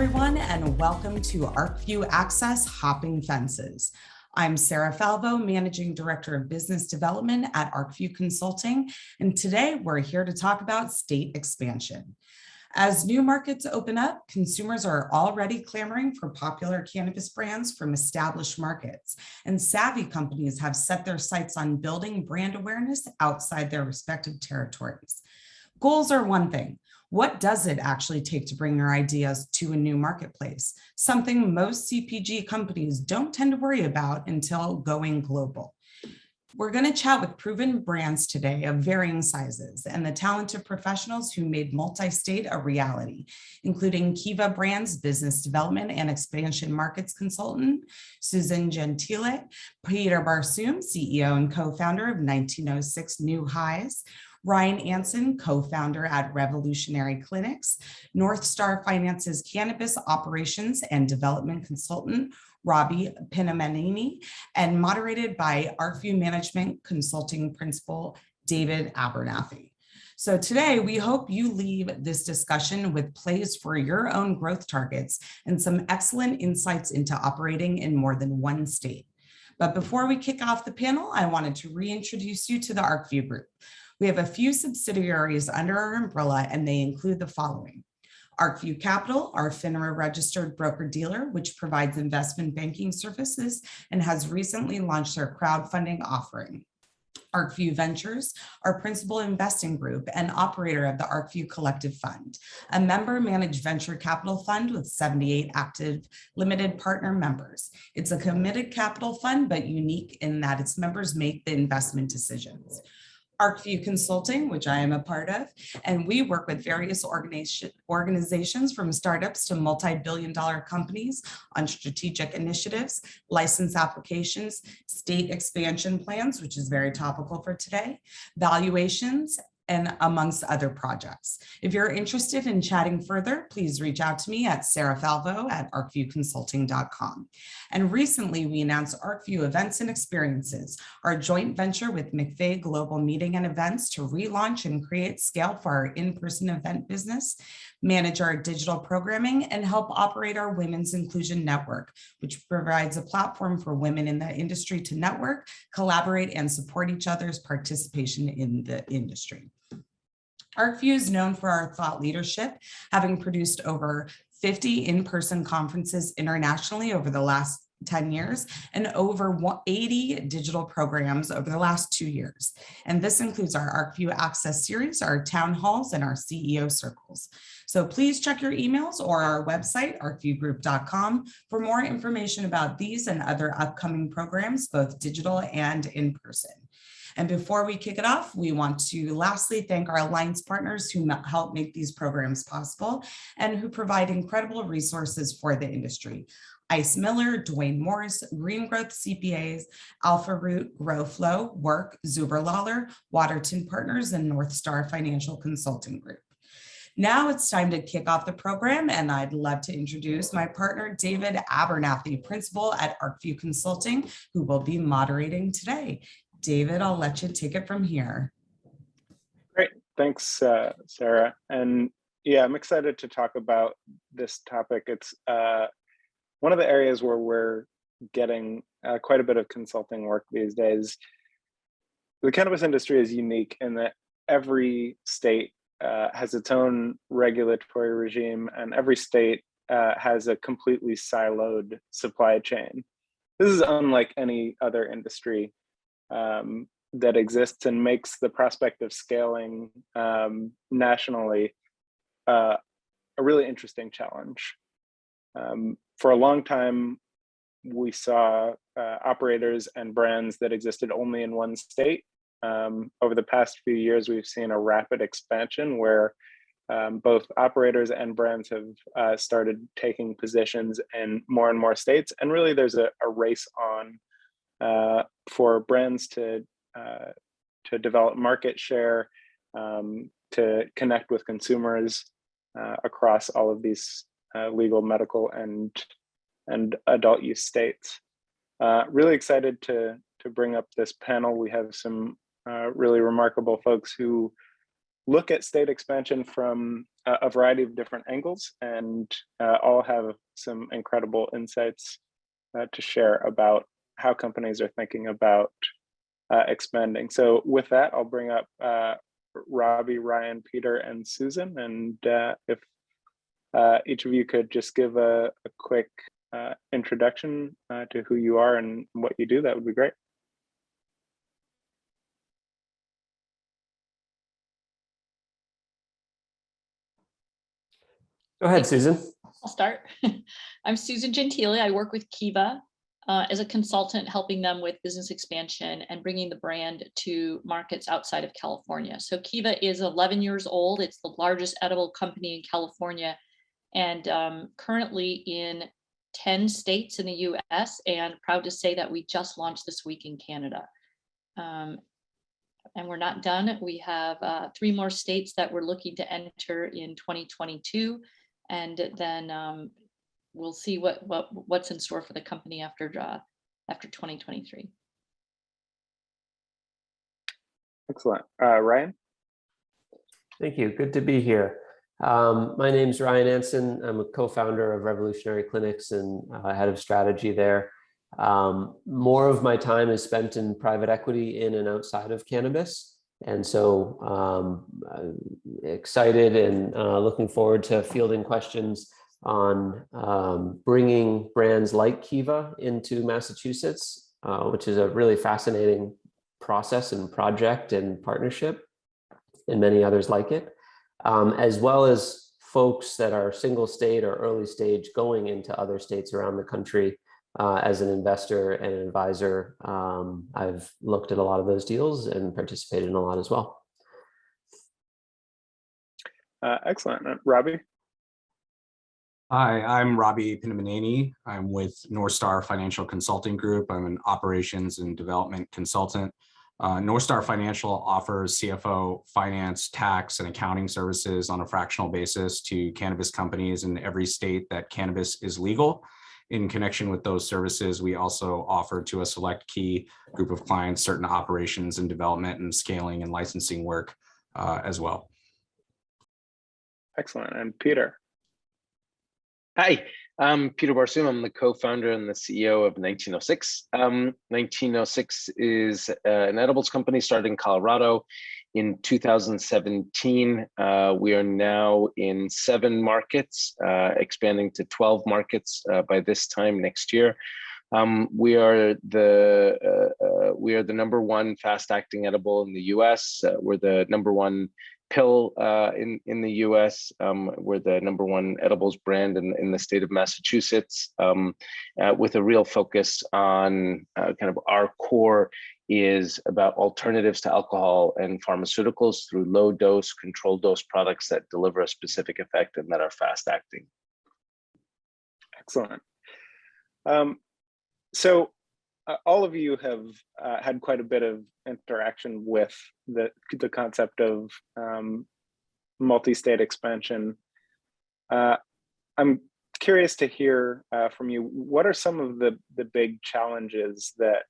everyone, and welcome to Arcview Access Hopping Fences. I'm Sarah Falvo, Managing Director of Business Development at Arcview Consulting, and today we're here to talk about state expansion. As new markets open up, consumers are already clamoring for popular cannabis brands from established markets, and savvy companies have set their sights on building brand awareness outside their respective territories. Goals are one thing. What does it actually take to bring your ideas to a new marketplace? Something most CPG companies don't tend to worry about until going global. We're going to chat with proven brands today of varying sizes and the talented professionals who made multi-state a reality, including Kiva Brands Business Development and Expansion Markets Consultant, Susan Gentile, Peter Barsoom, CEO and co-founder of 1906 New Highs, Ryan Anson, co-founder at Revolutionary Clinics, North Star Finance's Cannabis Operations and Development Consultant, Robbie Pinamanini, and moderated by Arcview Management Consulting Principal, David Abernathy. So today, we hope you leave this discussion with plays for your own growth targets and some excellent insights into operating in more than one state. But before we kick off the panel, I wanted to reintroduce you to the Arcview Group. We have a few subsidiaries under our umbrella, and they include the following. Arcview Capital, our FINRA registered broker-dealer, which provides investment banking services and has recently launched their crowdfunding offering. Arcview Ventures, our principal investing group and operator of the Arcview Collective Fund, a member-managed venture capital fund with 78 active limited partner members. It's a committed capital fund, but unique in that its members make the investment decisions. Arcview Consulting, which I am a part of, and we work with various organizations from startups to multi-billion-dollar companies on strategic initiatives, license applications, state expansion plans, which is very topical for today, valuations, and amongst other projects. If you're interested in chatting further, please reach out to me at sarahfalvo@arcviewconsulting.com. And recently we announced Arcview Events and Experiences, our joint venture with McVeigh Global Meeting and Events to relaunch and create scale for our in-person event business, manage our digital programming, and help operate our Women's Inclusion Network, which provides a platform for women in the industry to network, collaborate, and support each other's participation in the industry. Arcview is known for our thought leadership, having produced over 50 in-person conferences internationally over the last 10 years and over 80 digital programs over the last 2 years. And this includes our Arcview Access series, our town halls, and our CEO circles. So please check your emails or our website, arcviewgroup.com, for more information about these and other upcoming programs, both digital and in person. And before we kick it off, we want to lastly thank our alliance partners who help make these programs possible and who provide incredible resources for the industry. Ice Miller, Dwayne Morris, Green Growth CPAs, Alpha Root, GrowFlow, Work, Zuberlawler, Waterton Partners, and North Star Financial Consulting Group. Now it's time to kick off the program, and I'd love to introduce my partner, David Abernathy, principal at Arcview Consulting, who will be moderating today. David, I'll let you take it from here. Great, thanks, Sarah. And yeah, I'm excited to talk about this topic. It's one of the areas where we're getting quite a bit of consulting work these days. The cannabis industry is unique in that every state has its own regulatory regime, and every state has a completely siloed supply chain. This is unlike any other industry that exists and makes the prospect of scaling nationally a really interesting challenge. For a long time, we saw operators and brands that existed only in one state. Over the past few years, we've seen a rapid expansion where both operators and brands have started taking positions in more and more states. And really, there's a race on for brands to develop market share, to connect with consumers across all of these legal, medical, and adult use states. Really excited to bring up this panel. We have some really remarkable folks who look at state expansion from a variety of different angles, and all have some incredible insights to share about how companies are thinking about expanding. So with that, I'll bring up Robbie, Ryan, Peter, and Susan. And if each of you could just give a quick introduction to who you are and what you do, that would be great. Go ahead, Susan. I'll start. I'm Susan Gentile. I work with Kiva as a consultant, helping them with business expansion and bringing the brand to markets outside of California. So Kiva is 11 years old. It's the largest edible company in California, and currently in 10 states in the US, and proud to say that we just launched this week in Canada. And we're not done. We have 3 more states that we're looking to enter in 2022. And then we'll see what's in store for the company after 2023. Excellent. Ryan? Thank you. Good to be here. My name's Ryan Anson. I'm a co-founder of Revolutionary Clinics and head of strategy there. More of my time is spent in private equity in and outside of cannabis. And so excited and looking forward to fielding questions on bringing brands like Kiva into Massachusetts, which is a really fascinating process and project and partnership, and many others like it, as well as folks that are single state or early stage going into other states around the country. As an investor and an advisor, I've looked at a lot of those deals and participated in a lot as well. Excellent. Robbie? Hi, I'm Robbie Pinamaneni. I'm with North Star Financial Consulting Group. I'm an operations and development consultant. North Star Financial offers CFO, finance, tax, and accounting services on a fractional basis to cannabis companies in every state that cannabis is legal. In connection with those services, we also offer to a select key group of clients certain operations and development and scaling and licensing work as well. Excellent. And Peter? Hi, I'm Peter Barsoom. I'm the co-founder and the CEO of 1906. 1906 is an edibles company started in Colorado in 2017. We are now in 7 markets, expanding to 12 markets by this time next year. We are the #1 fast-acting edible in the U.S. We're the #1 pill in the US. We're the #1 edibles brand in the state of Massachusetts, with a real focus on kind of our core is about alternatives to alcohol and pharmaceuticals through low dose, controlled dose products that deliver a specific effect and that are fast acting. Excellent. So all of you have had quite a bit of interaction with the concept of multi-state expansion. I'm curious to hear from you, what are some of the big challenges that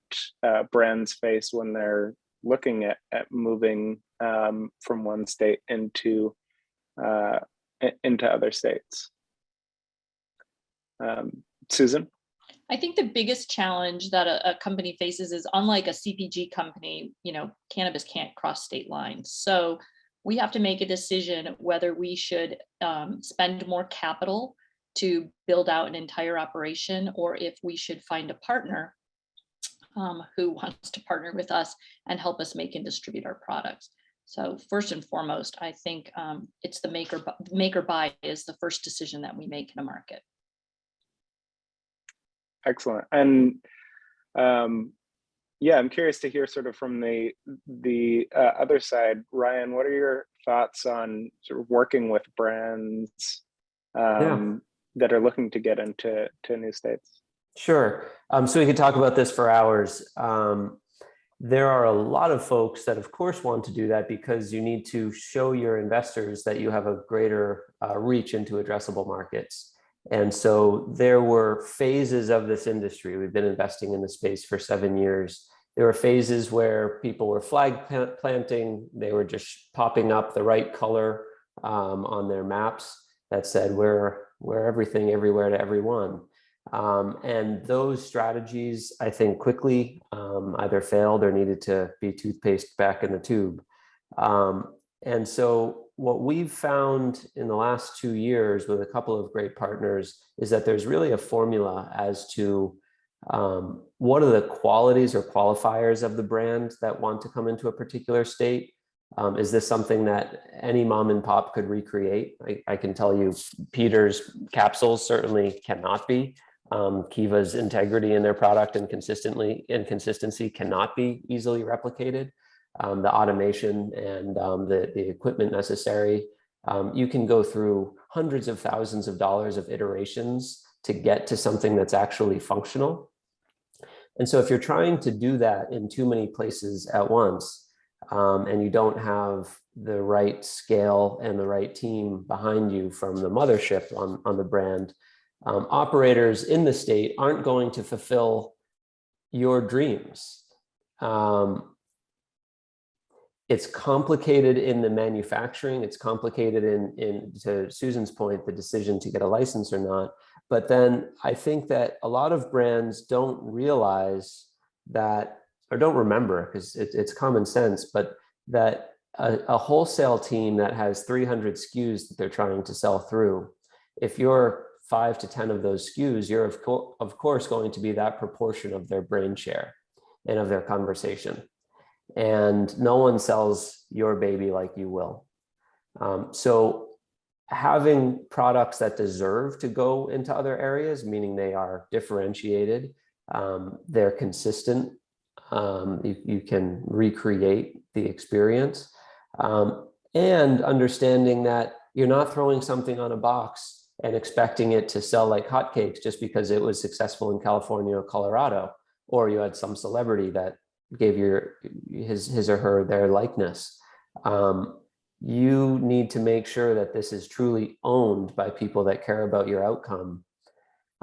brands face when they're looking at moving from one state into other states? Susan? I think the biggest challenge that a company faces is, unlike a CPG company, cannabis can't cross state lines. So we have to make a decision whether we should spend more capital to build out an entire operation, or if we should find a partner who wants to partner with us and help us make and distribute our products. So first and foremost, I think it's the make or buy is the first decision that we make in a market. Excellent. And yeah, I'm curious to hear sort of from the other side. Ryan, what are your thoughts on sort of working with brands that are looking to get into new states? Sure. So we could talk about this for hours. There are a lot of folks that, of course, want to do that because you need to show your investors that you have a greater reach into addressable markets. And so there were phases of this industry. We've been investing in the space for 7 years. There were phases where people were flag planting. They were just popping up the right color on their maps that said we're everything, everywhere to everyone. And those strategies, I think, quickly either failed or needed to be toothpaste back in the tube. And so what we've found in the last 2 years with a couple of great partners is that there's really a formula as to what are the qualities or qualifiers of the brand that want to come into a particular state. Is this something that any mom and pop could recreate? I can tell you Peter's capsules certainly cannot be. Kiva's integrity in their product and consistency cannot be easily replicated. The automation and the equipment necessary. You can go through hundreds of thousands of dollars of iterations to get to something that's actually functional. And so if you're trying to do that in too many places at once, and you don't have the right scale and the right team behind you from the mothership on the brand, operators in the state aren't going to fulfill your dreams. It's complicated in the manufacturing. It's complicated in, to Susan's point, the decision to get a license or not. But then I think that a lot of brands don't realize that, or don't remember, because it's common sense, but that a wholesale team that has 300 SKUs that they're trying to sell through, if you're 5 to 10 of those SKUs, you're of course going to be that proportion of their brain share and of their conversation. And no one sells your baby like you will. So having products that deserve to go into other areas, meaning they are differentiated, they're consistent, you can recreate the experience, and understanding that you're not throwing something on a box and expecting it to sell like hotcakes just because it was successful in California or Colorado, or you had some celebrity that gave his or her their likeness. You need to make sure that this is truly owned by people that care about your outcome.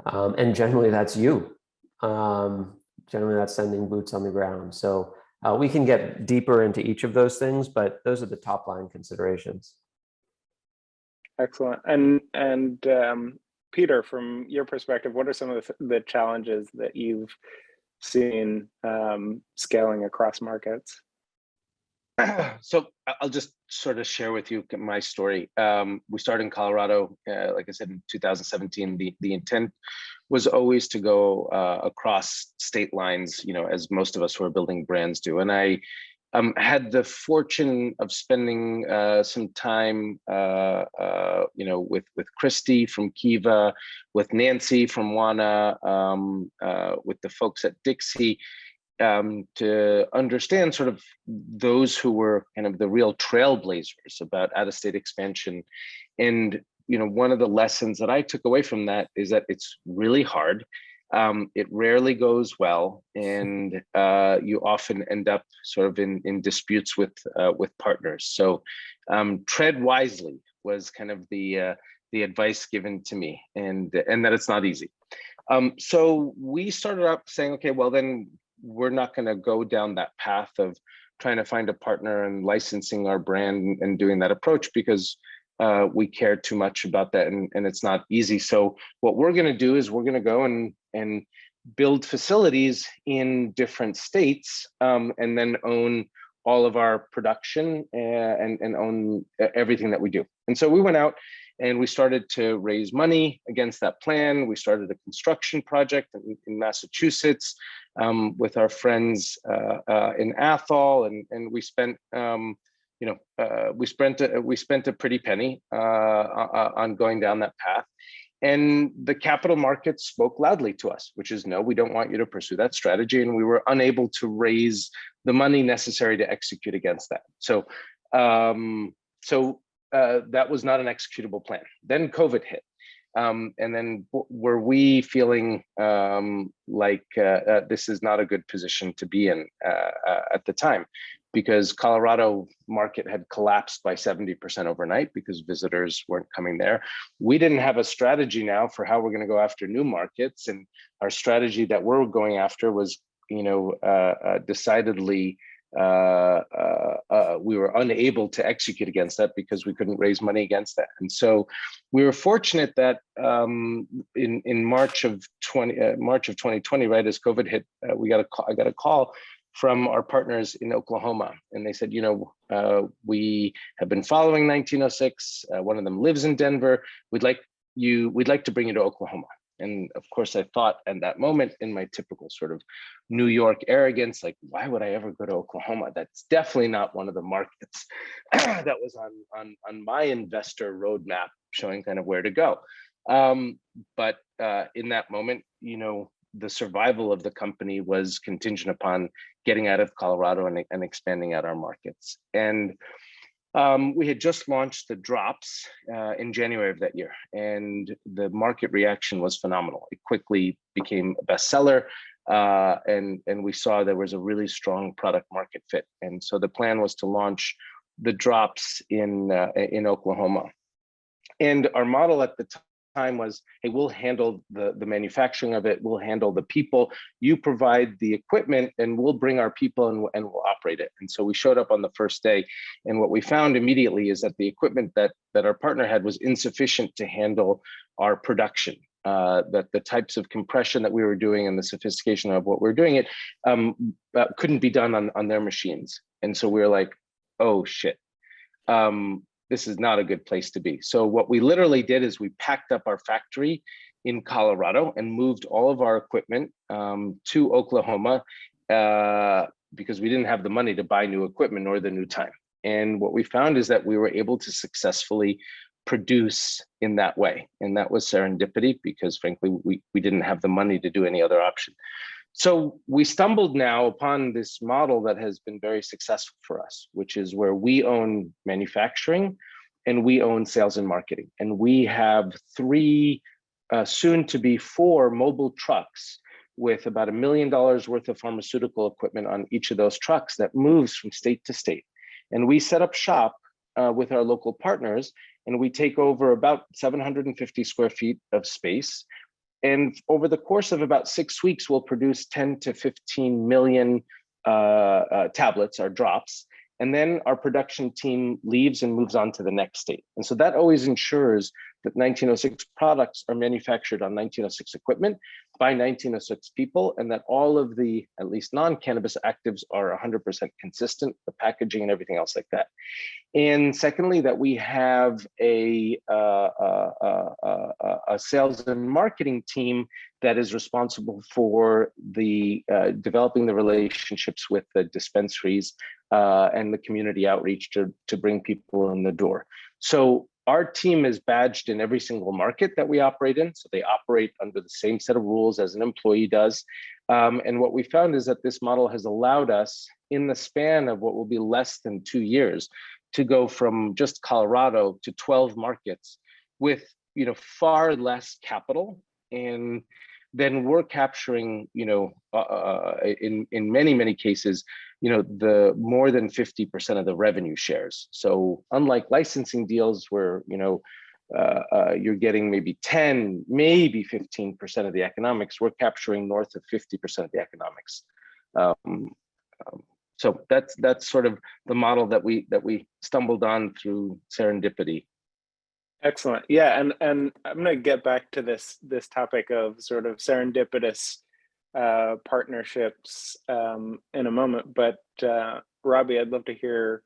And generally that's you. Generally that's sending boots on the ground. So we can get deeper into each of those things, but those are the top line considerations. Excellent. And Peter, from your perspective, what are some of the challenges that you've seen scaling across markets? So I'll just sort of share with you my story. We started in Colorado, like I said, in 2017. The intent was always to go across state lines, as most of us who are building brands do. And I had the fortune of spending some time, with Christy from Kiva, with Nancy from Wana, with the folks at Dixie, to understand sort of those who were kind of the real trailblazers about out-of-state expansion. And one of the lessons that I took away from that is that it's really hard. It rarely goes well, and you often end up sort of in disputes with partners. So tread wisely was kind of the advice given to me, and that it's not easy. So we started up saying, okay, well then we're not going to go down that path of trying to find a partner and licensing our brand and doing that approach, because we care too much about that, and it's not easy. So what we're going to do is we're going to go and build facilities in different states, and then own all of our production and own everything that we do. And so we went out and we started to raise money against that plan. We started a construction project in Massachusetts with our friends in Athol, and we spent we spent a pretty penny on going down that path. And the capital markets spoke loudly to us, which is, no, we don't want you to pursue that strategy. And we were unable to raise the money necessary to execute against that. So, that was not an executable plan. Then COVID hit. And then were we feeling like this is not a good position to be in at the time, because Colorado market had collapsed by 70% overnight because visitors weren't coming there. We didn't have a strategy now for how we're going to go after new markets. And our strategy that we're going after was, decidedly we were unable to execute against that because we couldn't raise money against that. And so we were fortunate that in March of 2020, right as COVID hit, I got a call from our partners in Oklahoma, and they said, we have been following 1906. One of them lives in Denver. We'd like to bring you to Oklahoma. And of course, I thought at that moment, in my typical sort of New York arrogance, like, why would I ever go to Oklahoma? That's definitely not one of the markets that was on my investor roadmap, showing kind of where to go. But in that moment, the survival of the company was contingent upon getting out of Colorado and expanding out our markets. And we had just launched the drops in January of that year, and the market reaction was phenomenal. It quickly became a bestseller, and we saw there was a really strong product market fit. And so the plan was to launch the drops in Oklahoma. And our model at the time was, hey, we'll handle the manufacturing of it, we'll handle the people, you provide the equipment, and we'll bring our people and we'll operate it. And so we showed up on the first day, and what we found immediately is that the equipment that our partner had was insufficient to handle our production. That the types of compression that we were doing and the sophistication of what we were doing couldn't be done on their machines. And so we were like, oh shit. This is not a good place to be. So what we literally did is we packed up our factory in Colorado and moved all of our equipment to Oklahoma because we didn't have the money to buy new equipment or the new time. And what we found is that we were able to successfully produce in that way. And that was serendipity because frankly, we didn't have the money to do any other option. So we stumbled now upon this model that has been very successful for us, which is where we own manufacturing and we own sales and marketing. And we have 3, soon to be 4 mobile trucks with about $1 million worth of pharmaceutical equipment on each of those trucks that moves from state to state. And we set up shop with our local partners, and we take over about 750 square feet of space. And over the course of about 6 weeks, we'll produce 10 to 15 million tablets or drops. And then our production team leaves and moves on to the next state. And so that always ensures that 1906 products are manufactured on 1906 equipment by 1906 people, and that all of the, at least non-cannabis actives, are 100% consistent, the packaging and everything else like that. And secondly, that we have a sales and marketing team that is responsible for the developing the relationships with the dispensaries and the community outreach to bring people in the door. So our team is badged in every single market that we operate in. So they operate under the same set of rules as an employee does. And what we found is that this model has allowed us, in the span of what will be less than 2 years, to go from just Colorado to 12 markets with far less capital. And then we're capturing, in many cases, the more than 50% of the revenue shares. So unlike licensing deals where, you're getting maybe 10, maybe 15% of the economics, we're capturing north of 50% of the economics. So that's sort of the model that we stumbled on through serendipity. Excellent. Yeah, and I'm going to get back to this topic of sort of serendipitous partnerships in a moment. But Robbie, I'd love to hear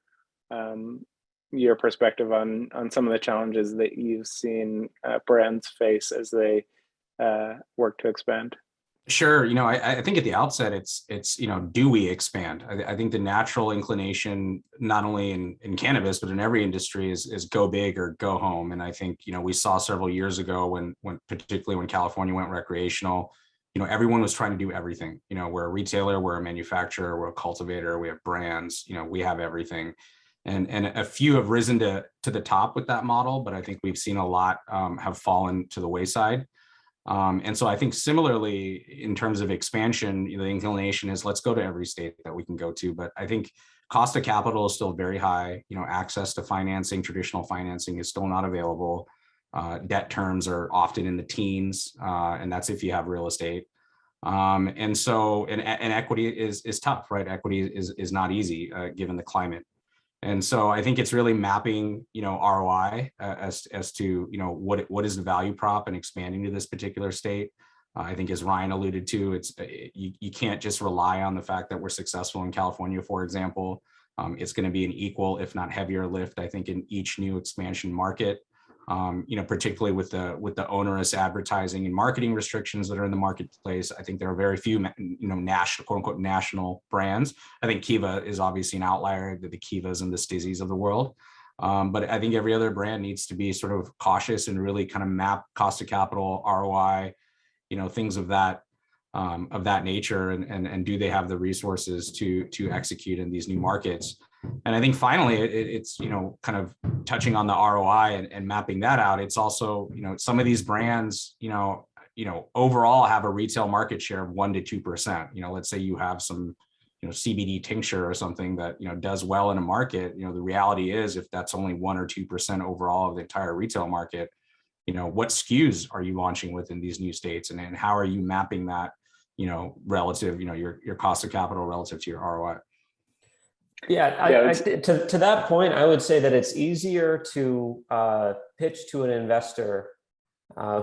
your perspective on some of the challenges that you've seen brands face as they work to expand. Sure. I think at the outset, it's do we expand? I think the natural inclination, not only in cannabis, but in every industry is go big or go home. And I think, we saw several years ago when particularly when California went recreational, everyone was trying to do everything. We're a retailer, we're a manufacturer, we're a cultivator, we have brands, we have everything. And a few have risen to the top with that model, but I think we've seen a lot have fallen to the wayside. And so I think similarly, in terms of expansion, the inclination is let's go to every state that we can go to. But I think cost of capital is still very high. Access to financing, traditional financing is still not available. Debt terms are often in the teens, and that's if you have real estate. And equity is tough, right? Equity is not easy given the climate. And so I think it's really mapping, ROI as to, what is the value prop and expanding to this particular state. I think as Ryan alluded to, you can't just rely on the fact that we're successful in California, for example. It's going to be an equal, if not heavier lift, I think, in each new expansion market. Particularly with the onerous advertising and marketing restrictions that are in the marketplace. I think there are very few, national, quote unquote, national brands. I think Kiva is obviously an outlier, the Kivas and the Stizzies of the world. But I think every other brand needs to be sort of cautious and really kind of map cost of capital, ROI, things of that nature, and do they have the resources to execute in these new markets. And I think finally, it's kind of touching on the ROI and mapping that out. It's also, some of these brands, overall have a retail market share of 1% to 2%. Let's say you have some, CBD tincture or something that, does well in a market. The reality is, if that's only 1% or 2% overall of the entire retail market, what SKUs are you launching within these new states, and how are you mapping that, relative, your cost of capital relative to your ROI? Yeah, to that point, I would say that it's easier to pitch to an investor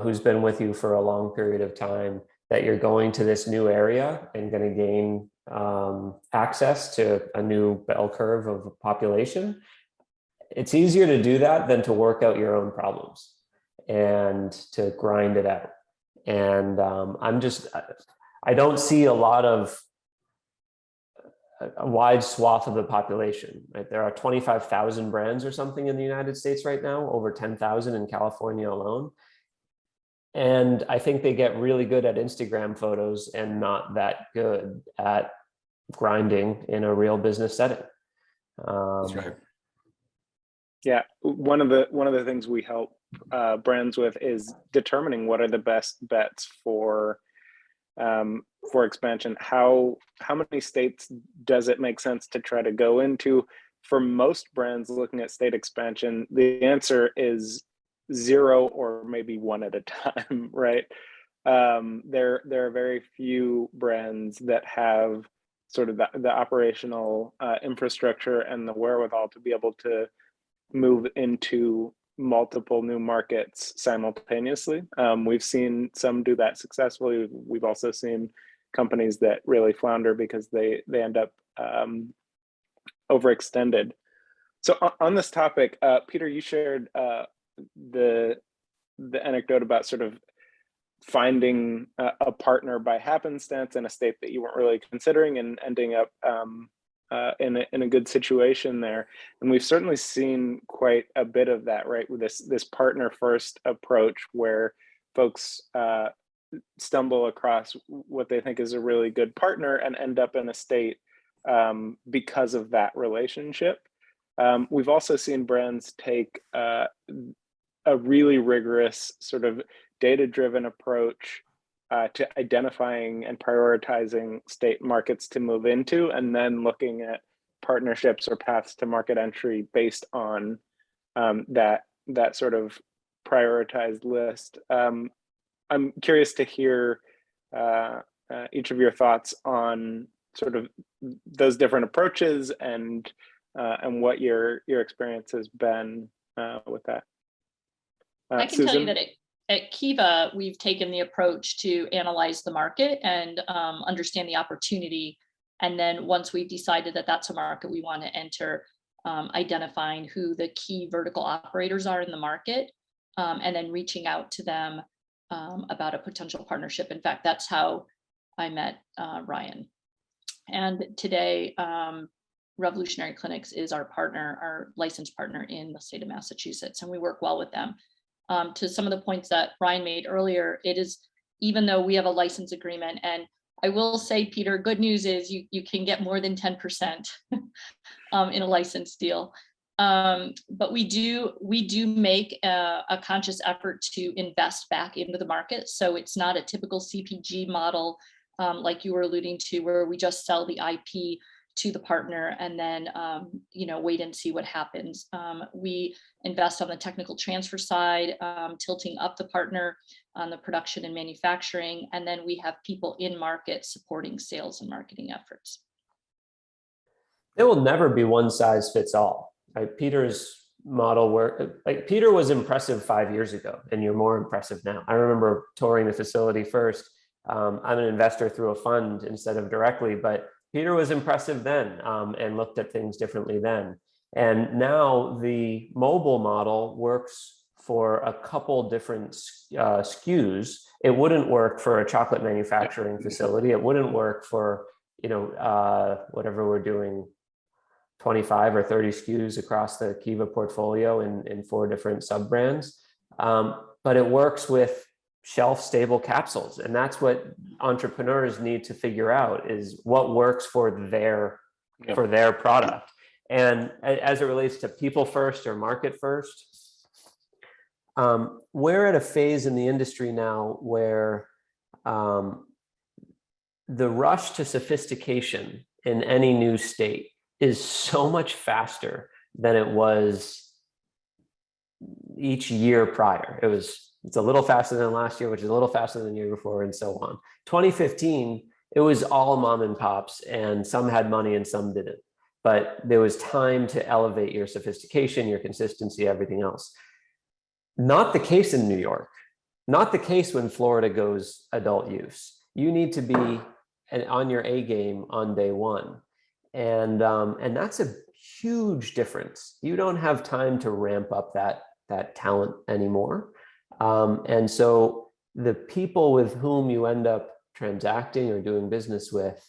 who's been with you for a long period of time that you're going to this new area and going to gain access to a new bell curve of a population. It's easier to do that than to work out your own problems and to grind it out. And I don't see a wide swath of the population, right? There are 25,000 brands or something in the United States right now, over 10,000 in California alone. And I think they get really good at Instagram photos and not that good at grinding in a real business setting. That's right. Yeah, one of the things we help brands with is determining what are the best bets for expansion. How many states does it make sense to try to go into? For most brands looking at state expansion, the answer is 0 or maybe 1 at a time, right? There are very few brands that have sort of the operational infrastructure and the wherewithal to be able to move into multiple new markets simultaneously. We've seen some do that successfully. We've also seen companies that really flounder because they end up overextended. So on this topic, Peter, you shared the anecdote about sort of finding a partner by happenstance in a state that you weren't really considering and ending up in a good situation there. And we've certainly seen quite a bit of that, right? With this partner first approach where folks stumble across what they think is a really good partner and end up in a state because of that relationship. We've also seen brands take a really rigorous sort of data-driven approach to identifying and prioritizing state markets to move into, and then looking at partnerships or paths to market entry based on that sort of prioritized list. I'm curious to hear each of your thoughts on sort of those different approaches and what your experience has been with that. I can tell you that at Kiva, we've taken the approach to analyze the market and understand the opportunity. And then once we've decided that that's a market we want to enter, identifying who the key vertical operators are in the market, and then reaching out to them about a potential partnership. In fact, that's how I met Ryan. And today, Revolutionary Clinics is our partner, our licensed partner in the state of Massachusetts, and we work well with them. To some of the points that Ryan made earlier, it is, even though we have a license agreement, and I will say, Peter, good news is you can get more than 10% in a license deal. But we do make a conscious effort to invest back into the market. So it's not a typical CPG model like you were alluding to, where we just sell the IP to the partner, and then wait and see what happens. We invest on the technical transfer side, tilting up the partner on the production and manufacturing, and then we have people in market supporting sales and marketing efforts. There will never be one size fits all, right? Peter's model Peter was impressive 5 years ago, and you're more impressive now. I remember touring the facility first. I'm an investor through a fund instead of directly, but Peter was impressive then, and looked at things differently then. And now the mobile model works for a couple different SKUs. It wouldn't work for a chocolate manufacturing facility. It wouldn't work for, whatever we're doing, 25 or 30 SKUs across the Kiva portfolio in 4 different sub-brands. But it works with shelf-stable capsules. And that's what entrepreneurs need to figure out, is what works for their product. And as it relates to people first or market first, we're at a phase in the industry now where the rush to sophistication in any new state is so much faster than it was each year prior. It's a little faster than last year, which is a little faster than the year before, and so on. 2015, it was all mom and pops, and some had money and some didn't. But there was time to elevate your sophistication, your consistency, everything else. Not the case in New York. Not the case when Florida goes adult use. You need to be on your A game on day one. And that's a huge difference. You don't have time to ramp up that talent anymore. And so the people with whom you end up transacting or doing business with,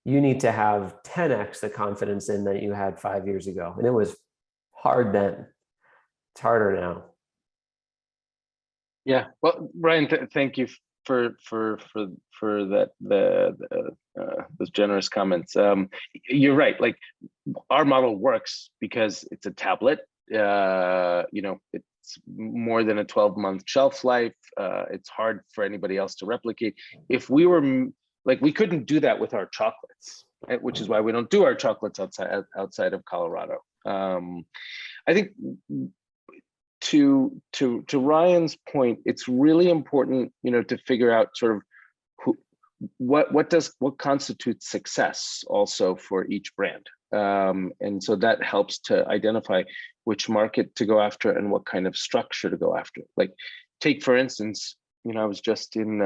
you need to have 10x the confidence in that you had 5 years ago. And it was hard then. It's harder now. Yeah. Well, Brian, thank you for that those generous comments. You're right. Like, our model works because it's a tablet. It's more than a 12-month shelf life. It's hard for anybody else to replicate. If we were we couldn't do that with our chocolates, right? Which is why we don't do our chocolates outside of Colorado. I think to Ryan's point, it's really important, to figure out sort of what constitutes success also for each brand. And so that helps to identify which market to go after and what kind of structure to go after. Like, take for instance, I was just in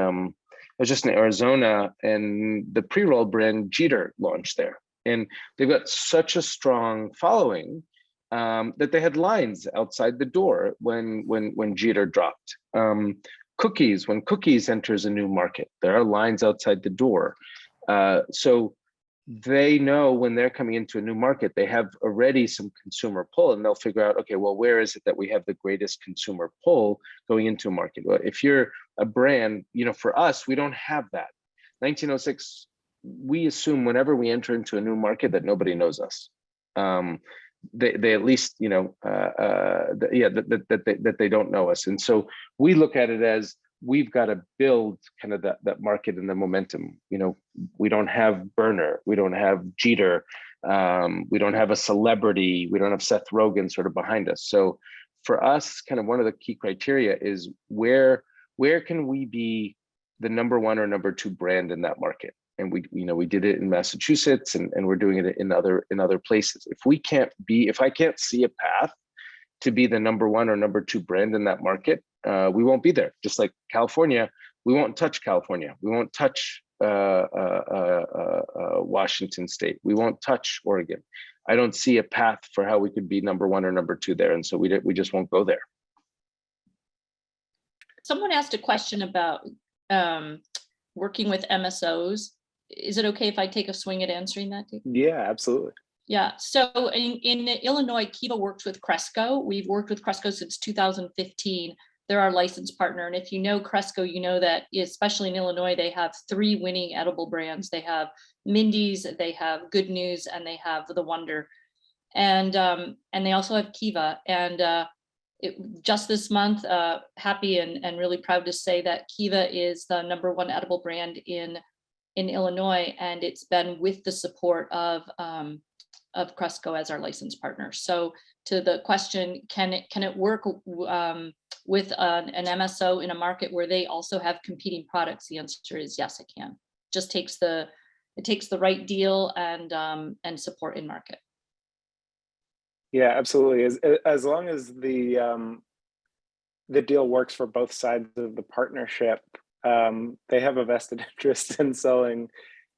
Arizona, and the pre-roll brand Jeter launched there, and they've got such a strong following that they had lines outside the door when Jeter dropped. Cookies, when Cookies enters a new market, there are lines outside the door. So they know when they're coming into a new market, they have already some consumer pull, and they'll figure out, okay, well, where is it that we have the greatest consumer pull going into a market? Well, if you're a brand, for us, we don't have that. 1906, we assume whenever we enter into a new market that nobody knows us. They at least, that they don't know us. And so we look at it as, we've got to build kind of that market and the momentum. We don't have Burner, we don't have Jeter, we don't have a celebrity, we don't have Seth Rogen sort of behind us. So for us, kind of one of the key criteria is where can we be the number 1 or number 2 brand in that market? And we did it in Massachusetts, and we're doing it in other places. If I can't see a path to be the number 1 or number 2 brand in that market, we won't be there. Just like California, we won't touch California. We won't touch Washington State. We won't touch Oregon. I don't see a path for how we could be number 1 or number 2 there, and so we just won't go there. Someone asked a question about working with MSOs. Is it okay if I take a swing at answering that, Dave? Yeah, absolutely. Yeah, so in Illinois, Kiva works with Cresco. We've worked with Cresco since 2015. They're our licensed partner. And if you know Cresco, you know that especially in Illinois, they have 3 winning edible brands. They have Mindy's, they have Good News, and they have The Wonder. And they also have Kiva. And just this month, happy and really proud to say that Kiva is the #1 edible brand in in Illinois, and it's been with the support of Cresco as our licensed partner. So to the question, can it work with an MSO in a market where they also have competing products? The answer is yes, it can. Just takes the right deal and support in market. Yeah, absolutely. As long as the deal works for both sides of the partnership, they have a vested interest in selling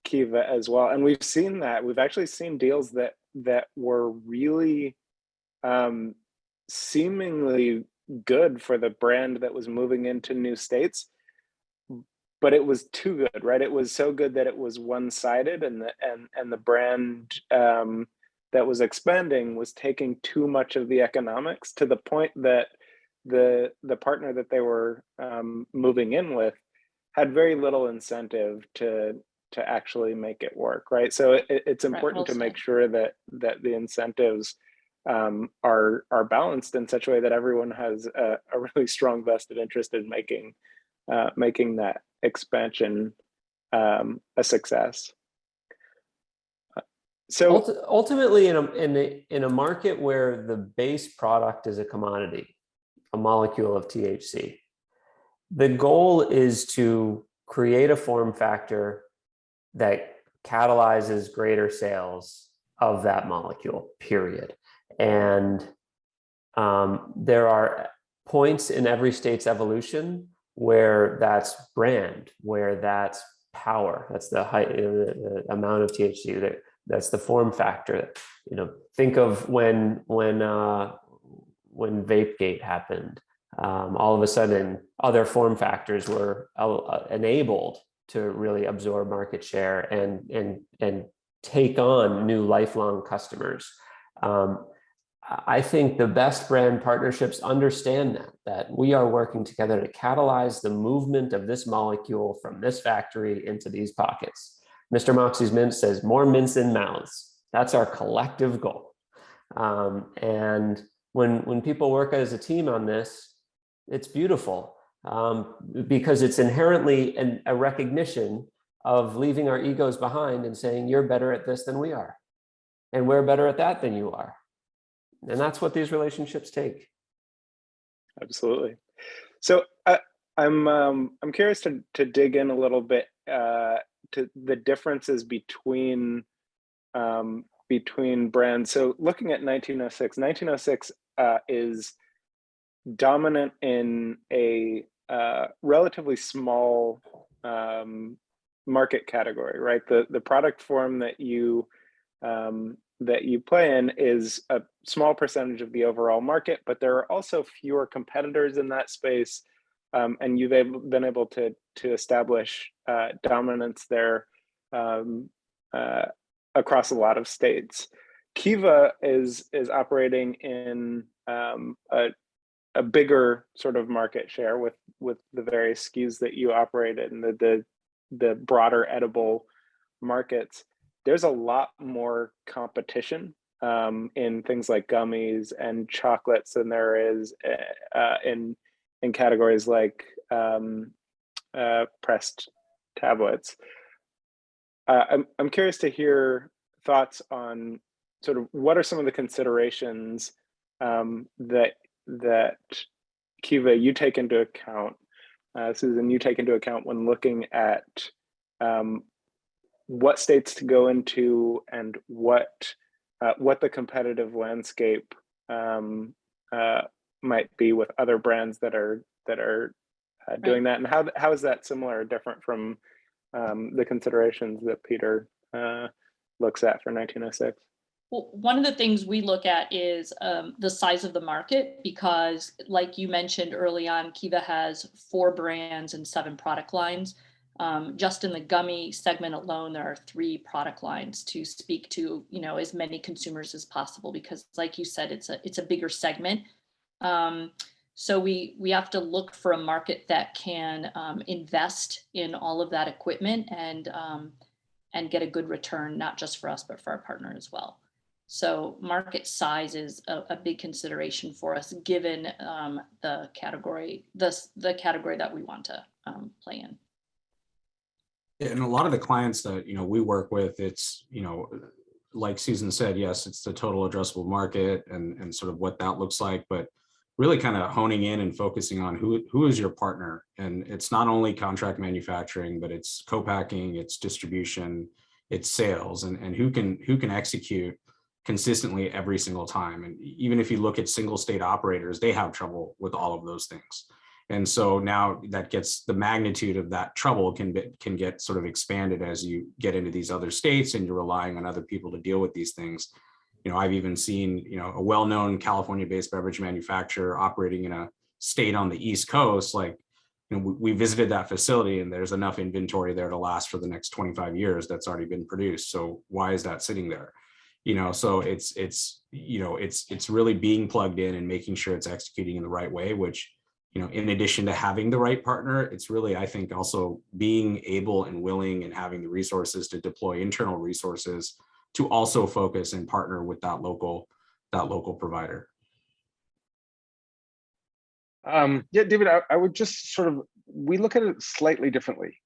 Kiva as well. And we've seen that. We've actually seen deals that were really seemingly good for the brand that was moving into new states, but it was too good, right? It was so good that it was one-sided, and the brand that was expanding was taking too much of the economics, to the point that the partner that they were moving in with had very little incentive to actually make it work, right? So it's important to make sure that the incentives are balanced in such a way that everyone has a really strong vested interest in making that expansion a success. So ultimately, in a market where the base product is a commodity, a molecule of THC, the goal is to create a form factor that catalyzes greater sales of that molecule, period. And there are points in every state's evolution where that's brand, where that's power, that's the the amount of THC, that's the form factor. Think of when Vapegate happened. All of a sudden, other form factors were enabled to really absorb market share and take on new lifelong customers. I think the best brand partnerships understand that we are working together to catalyze the movement of this molecule from this factory into these pockets. Mr. Moxie's Mint says more mints in mouths. That's our collective goal. And when people work as a team on this, it's beautiful because it's inherently a recognition of leaving our egos behind and saying, you're better at this than we are, and we're better at that than you are. And that's what these relationships take. Absolutely. So I'm curious to dig in a little bit to the differences between brands. So looking at 1906 is dominant in a relatively small market category, right? The product form that you play in is a small percentage of the overall market, but there are also fewer competitors in that space, and you've been able to establish dominance there across a lot of states. Kiva is operating in a bigger sort of market share with the various SKUs that you operate in, the broader edible markets. There's a lot more competition in things like gummies and chocolates than there is in categories like pressed tablets. I'm curious to hear thoughts on sort of what are some of the considerations that Kiva you take into account, Susan, you take into account when looking at what states to go into and what the competitive landscape might be with other brands that are doing that, and how is that similar or different from the considerations that Peter looks at for 1906? Well, one of the things we look at is the size of the market, because like you mentioned early on, Kiva has 4 brands and 7 product lines. Just in the gummy segment alone, there are 3 product lines to speak to, as many consumers as possible, because like you said, it's a bigger segment. So we have to look for a market that can invest in all of that equipment and get a good return, not just for us, but for our partner as well. So market size is a big consideration for us, given the category that we want to play in. And a lot of the clients that, we work with, it's, like Susan said, yes, it's the total addressable market and sort of what that looks like, but really kind of honing in and focusing on who is your partner. And it's not only contract manufacturing, but it's co-packing, it's distribution, it's sales, and who can execute consistently every single time. And even if you look at single state operators, they have trouble with all of those things. And so now that gets the magnitude of that trouble can get sort of expanded as you get into these other states and you're relying on other people to deal with these things. I've even seen, a well-known California-based beverage manufacturer operating in a state on the East Coast. Like, we visited that facility and there's enough inventory there to last for the next 25 years that's already been produced. So why is that sitting there? So it's really being plugged in and making sure it's executing in the right way, which, in addition to having the right partner, it's really, I think, also being able and willing and having the resources to deploy internal resources to also focus and partner with that local provider. Yeah, David, I would just we look at it slightly differently,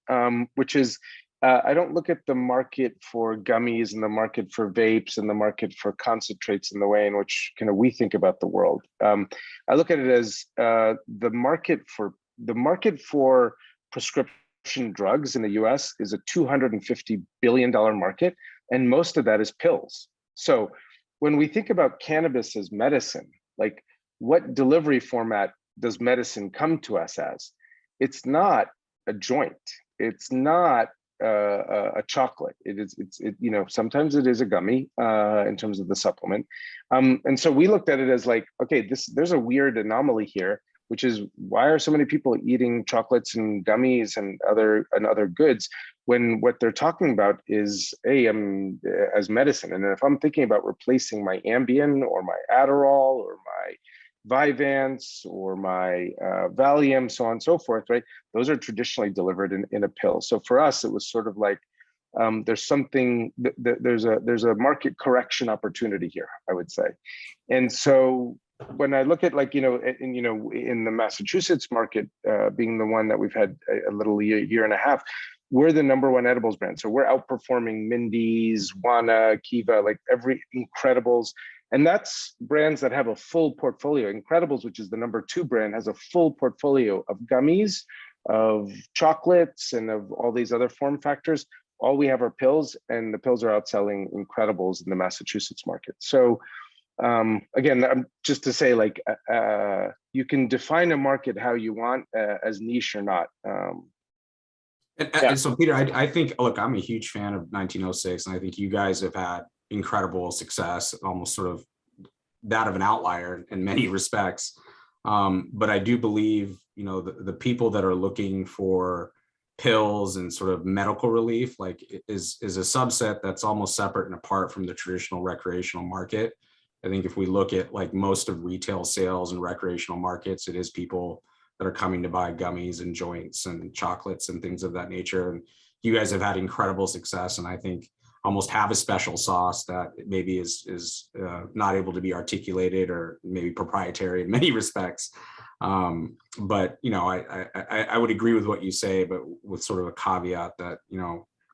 which is, I don't look at the market for gummies and the market for vapes and the market for concentrates in the way in which we think about the world. I look at it as the market for prescription drugs in the US is a $250 billion market, and most of that is pills. So when we think about cannabis as medicine, like, what delivery format does medicine come to us as? It's not a joint. It's not a chocolate. Sometimes it is a gummy in terms of the supplement. And so we looked at it as like, okay, there's a weird anomaly here, which is, why are so many people eating chocolates and gummies and other goods when what they're talking about is as medicine? And if I'm thinking about replacing my Ambien or my Adderall or my Vyvanse or my Valium, so on and so forth, right? Those are traditionally delivered in a pill. So for us, it was sort of like, there's a market correction opportunity here, I would say. And so when I look at, like, in the Massachusetts market, being the one that we've had a little year and a half, we're the #1 edibles brand. So we're outperforming Mindy's, Wana, Kiva, like every Incredibles. And that's brands that have a full portfolio. Incredibles, which is the #2 brand, has a full portfolio of gummies, of chocolates, and of all these other form factors. All we have are pills, and the pills are outselling Incredibles in the Massachusetts market. So again, just to say, like, you can define a market how you want, as niche or not. And so, Peter, I think, look, I'm a huge fan of 1906, and I think you guys have had incredible success, almost sort of that of an outlier in many respects. But I do believe, the people that are looking for pills and sort of medical relief, like, is a subset that's almost separate and apart from the traditional recreational market. I think if we look at, like, most of retail sales and recreational markets, it is people that are coming to buy gummies and joints and chocolates and things of that nature. And you guys have had incredible success, and I think almost have a special sauce that maybe is not able to be articulated, or maybe proprietary in many respects. But I would agree with what you say, but with sort of a caveat that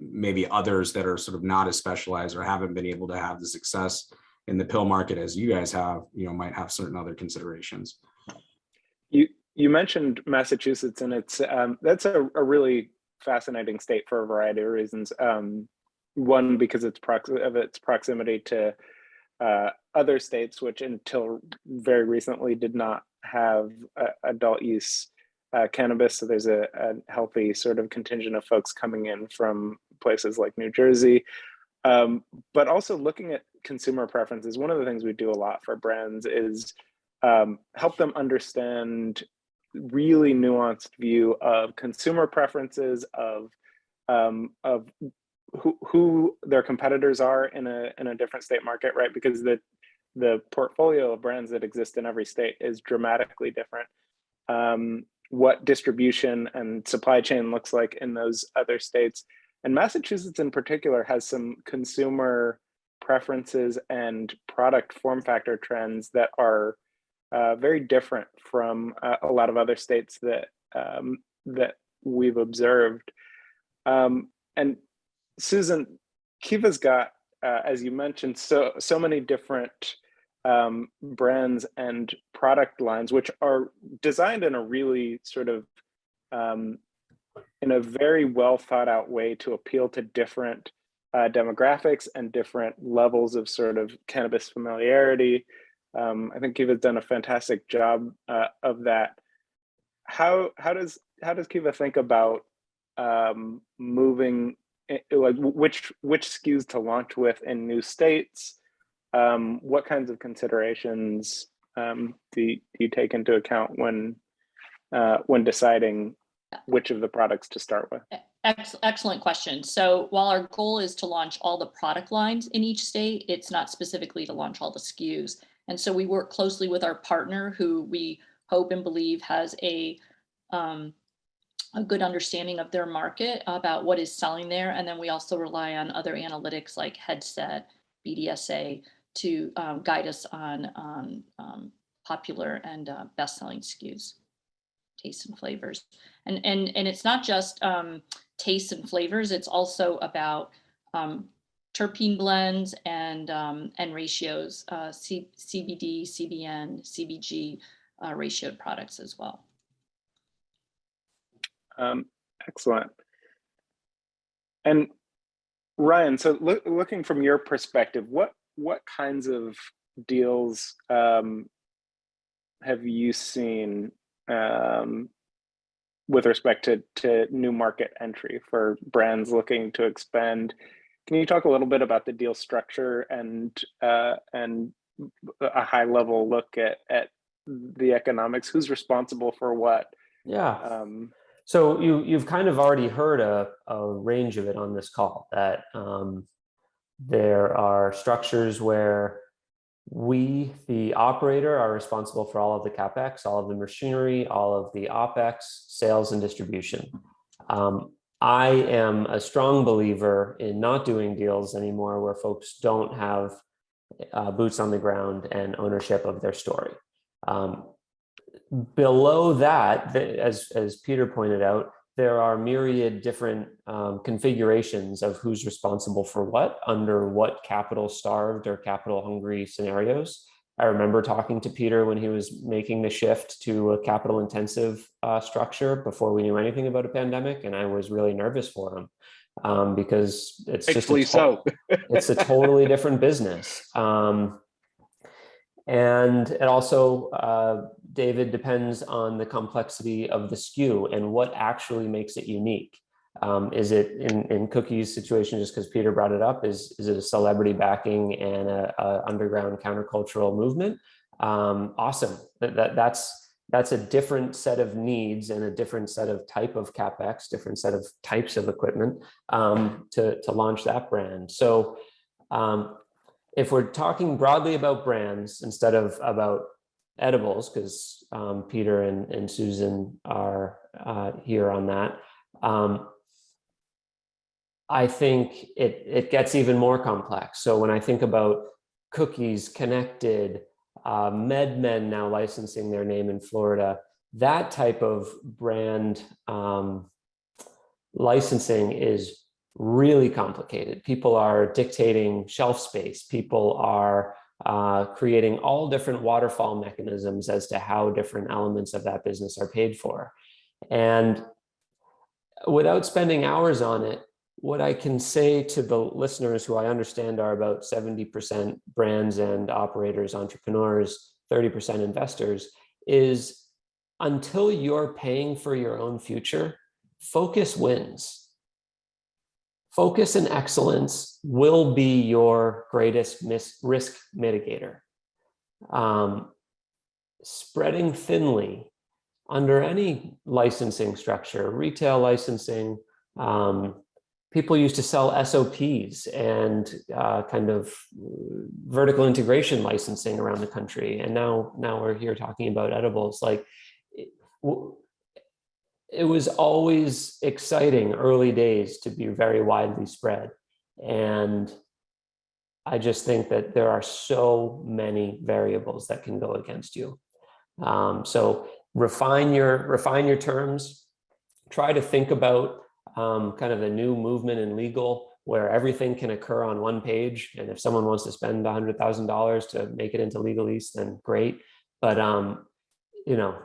maybe others that are sort of not as specialized or haven't been able to have the success in the pill market as you guys have, might have certain other considerations. You mentioned Massachusetts, and it's that's a really fascinating state for a variety of reasons. One, because of its proximity to other states, which until very recently did not have adult use cannabis. So there's a healthy sort of contingent of folks coming in from places like New Jersey. But also looking at consumer preferences, one of the things we do a lot for brands is help them understand really nuanced view of consumer preferences, of who their competitors are in a different state market, right? Because the portfolio of brands that exist in every state is dramatically different. What distribution and supply chain looks like in those other states. And Massachusetts in particular has some consumer preferences and product form factor trends that are very different from a lot of other states that that we've observed. And Susan, Kiva's got, as you mentioned, so many different brands and product lines, which are designed in a really sort of in a very well thought out way to appeal to different demographics and different levels of sort of cannabis familiarity. I think Kiva's done a fantastic job of that. How does Kiva think about moving, like which SKUs to launch with in new states? What kinds of considerations do you take into account when deciding which of the products to start with? Excellent question. So while our goal is to launch all the product lines in each state, it's not specifically to launch all the SKUs. And so we work closely with our partner, who we hope and believe has a good understanding of their market about what is selling there. And then we also rely on other analytics like Headset, BDSA to guide us on popular and best-selling SKUs, tastes and flavors. And it's not just tastes and flavors, it's also about terpene blends and ratios, CBD, CBN, CBG ratioed products as well. Excellent. And Ryan, so looking from your perspective, what kinds of deals have you seen with respect to new market entry for brands looking to expand? Can you talk a little bit about the deal structure and a high level look at the economics? Who's responsible for what? Yeah. So you've kind of already heard a range of it on this call, that there are structures where we, the operator, are responsible for all of the CapEx, all of the machinery, all of the OpEx, sales and distribution. I am a strong believer in not doing deals anymore where folks don't have boots on the ground and ownership of their story. Below that, as Peter pointed out, there are myriad different configurations of who's responsible for what under what capital starved or capital hungry scenarios. I remember talking to Peter when he was making the shift to a capital intensive structure before we knew anything about a pandemic, and I was really nervous for him because it's it's a totally different business. And it also, David, depends on the complexity of the SKU and what actually makes it unique. Is it in Cookie's situation, just because Peter brought it up, is it a celebrity backing and a underground countercultural movement? Awesome. That's a different set of needs and a different set of type of CapEx, different set of types of equipment to launch that brand. So if we're talking broadly about brands instead of about edibles, because Peter and Susan are here on that, I think it gets even more complex. So when I think about Cookies, Connected, MedMen now licensing their name in Florida, that type of brand licensing is really complicated. People are dictating shelf space. People are creating all different waterfall mechanisms as to how different elements of that business are paid for. And without spending hours on it, what I can say to the listeners, who I understand are about 70% brands and operators, entrepreneurs, 30% investors, is until you're paying for your own future, focus wins. Focus and excellence will be your greatest risk mitigator. Spreading thinly under any licensing structure, retail licensing, people used to sell SOPs and kind of vertical integration licensing around the country. And now we're here talking about edibles. Like, it was always exciting early days to be very widely spread. And I just think that there are so many variables that can go against you. So refine your terms, try to think about kind of a new movement in legal where everything can occur on one page. And if someone wants to spend $100,000 to make it into legalese, then great. But, you know,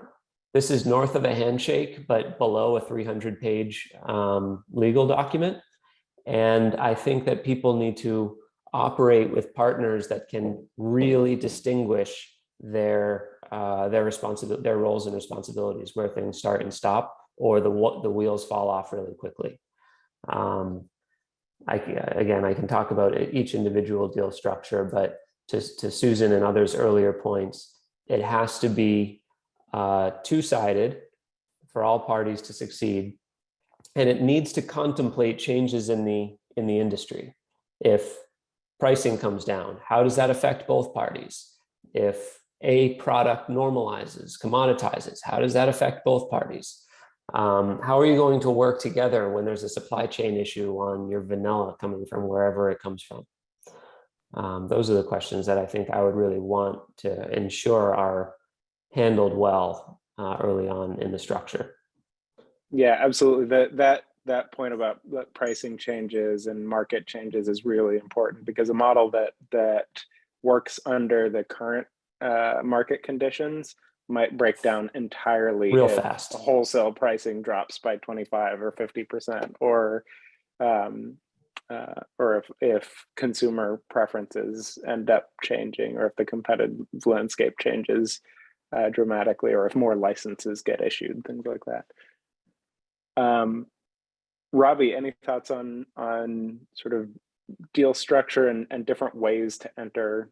this is north of a handshake, but below a 300-page legal document. And I think that people need to operate with partners that can really distinguish their roles and responsibilities, where things start and stop, or the wheels fall off really quickly. Again, I can talk about each individual deal structure, but to Susan and others' earlier points, it has to be two-sided for all parties to succeed, and it needs to contemplate changes in the industry. If pricing comes down, how does that affect both parties? If a product normalizes, commoditizes, how does that affect both parties? How are you going to work together when there's a supply chain issue on your vanilla coming from wherever it comes from? Those are the questions that I think I would really want to ensure are handled well early on in the structure. Yeah, absolutely. That point about pricing changes and market changes is really important, because a model that works under the current market conditions might break down entirely real if fast. Wholesale pricing drops by 25 or 50%, or if consumer preferences end up changing, or if the competitive landscape changes dramatically, or if more licenses get issued, things like that. Robbie, any thoughts on sort of deal structure and different ways to enter?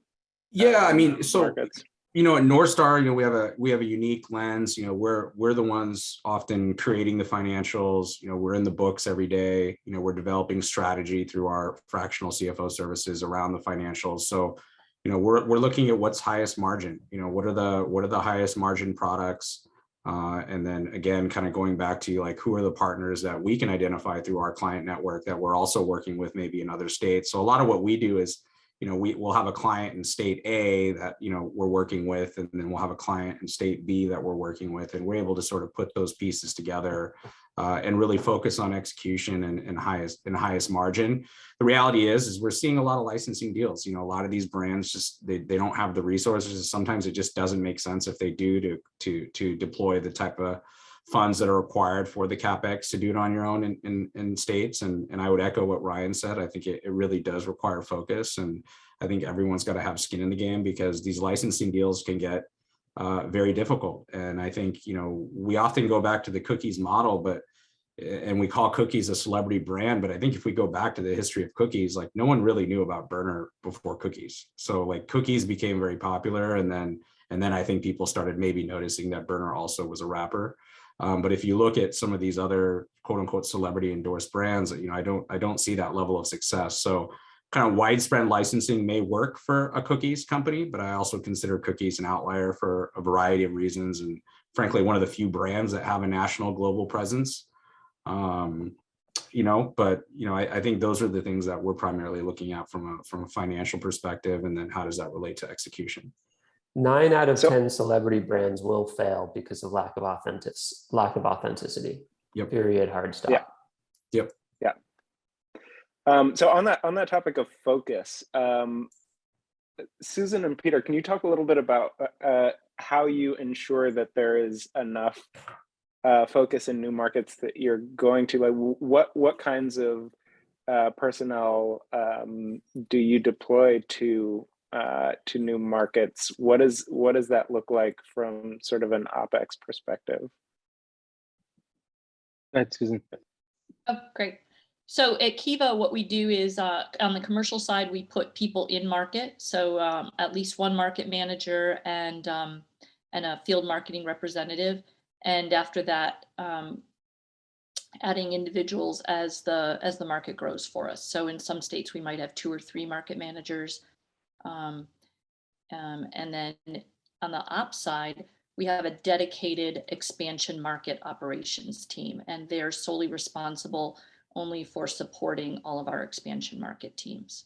Yeah, I mean, so markets? At North Star, we have a unique lens. We're the ones often creating the financials. We're in the books every day. We're developing strategy through our fractional CFO services around the financials. So, we're looking at what's highest margin. What are the highest margin products? And then again, kind of going back to like, who are the partners that we can identify through our client network that we're also working with maybe in other states. So a lot of what we do is, we'll have a client in state A that, we're working with, and then we'll have a client in state B that we're working with. And we're able to sort of put those pieces together and really focus on execution and highest margin. The reality is we're seeing a lot of licensing deals. A lot of these brands just, they don't have the resources. Sometimes it just doesn't make sense if they do to deploy the type of funds that are required for the CapEx to do it on your own in states. And I would echo what Ryan said. I think it really does require focus. And I think everyone's got to have skin in the game, because these licensing deals can get very difficult. And I think, we often go back to the cookies model, and we call cookies a celebrity brand. But I think if we go back to the history of cookies, like no one really knew about burner before cookies. So like cookies became very popular. And then I think people started maybe noticing that burner also was a wrapper. But if you look at some of these other quote unquote celebrity endorsed brands, I don't see that level of success. So kind of widespread licensing may work for a cookies company, but I also consider cookies an outlier for a variety of reasons. And frankly, one of the few brands that have a national global presence. I think those are the things that we're primarily looking at from a financial perspective. And then how does that relate to execution? 9 out of 10 celebrity brands will fail because of lack of authenticity. Yep. Period. Hard stop. Yeah. Yep. Yeah. So on that topic of focus, Susan and Peter, can you talk a little bit about how you ensure that there is enough focus in new markets that you're going to? Like, what kinds of personnel do you deploy to new markets? What does that look like from sort of an OpEx perspective? That's Susan. Oh, great. So at Kiva, what we do is on the commercial side, we put people in market. So at least one market manager and a field marketing representative. And after that, adding individuals as the market grows for us. So in some states, we might have 2 or 3 market managers. And then on the ops side, we have a dedicated expansion market operations team, and they're solely responsible only for supporting all of our expansion market teams.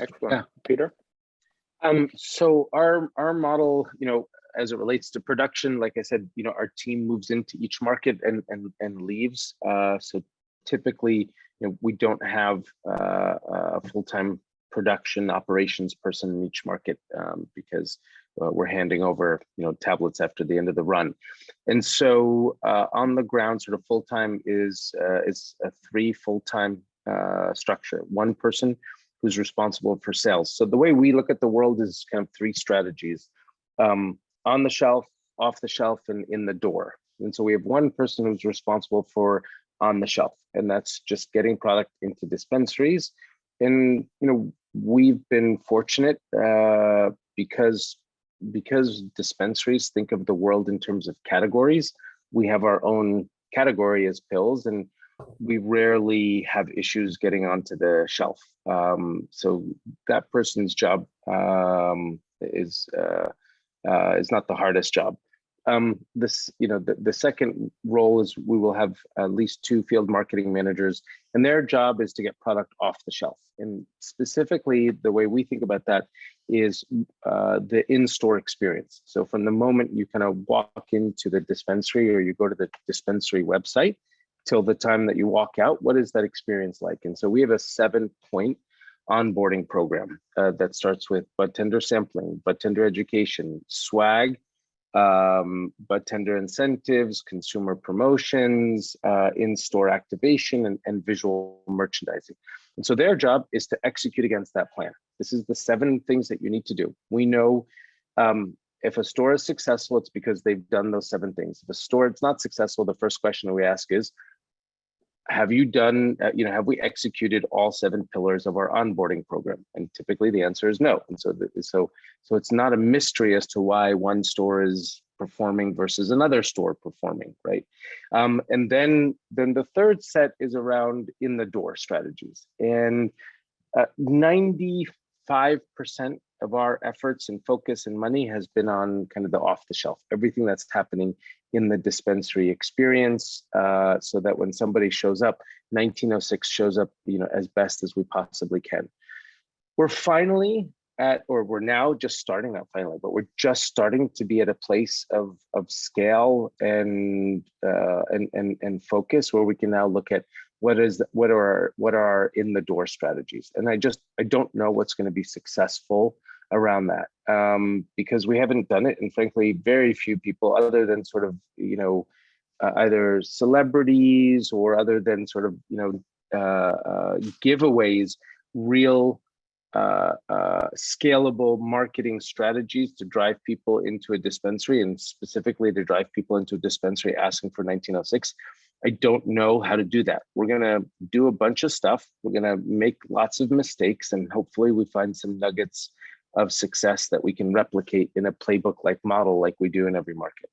Excellent. Yeah. Peter? So our model, as it relates to production, like I said, our team moves into each market and leaves. So typically, we don't have a full-time production operations person in each market because we're handing over, tablets after the end of the run. And so on the ground, sort of full-time is a 3 full-time structure. One person who's responsible for sales. So the way we look at the world is kind of 3 strategies: on the shelf, off the shelf, and in the door. And so we have one person who's responsible for on the shelf, and that's just getting product into dispensaries. And we've been fortunate because dispensaries think of the world in terms of categories. We have our own category as pills, and we rarely have issues getting onto the shelf. So that person's job is not the hardest job. The second role is we will have at least 2 field marketing managers, and their job is to get product off the shelf. And specifically, the way we think about that is the in-store experience. So from the moment you kind of walk into the dispensary or you go to the dispensary website till the time that you walk out, what is that experience like? And so we have a 7-point onboarding program that starts with bud tender sampling, bud tender education, swag, bud tender incentives, consumer promotions, in-store activation, and visual merchandising. And so their job is to execute against that plan. This is the 7 things that you need to do. We know if a store is successful, it's because they've done those 7 things. If a store is not successful, the first question we ask is, have you done, have we executed all 7 pillars of our onboarding program? And typically the answer is no. And so it's not a mystery as to why one store is performing versus another store performing, right? And then the third set is around in the door strategies. And 95% of our efforts and focus and money has been on kind of the off the shelf, everything that's happening in the dispensary experience, so that when somebody shows up, 1906 shows up, as best as we possibly can. We're now just starting, not finally, but we're just starting to be at a place of scale and focus where we can now look at what are our in the door strategies. And I don't know what's going to be successful around that because we haven't done it, and frankly, very few people, other than sort of either celebrities or other than sort of giveaways, real scalable marketing strategies to drive people into a dispensary, and specifically to drive people into a dispensary asking for 1906. I don't know how to do that. We're going to do a bunch of stuff. We're going to make lots of mistakes, and hopefully we find some nuggets of success that we can replicate in a playbook-like model like we do in every market.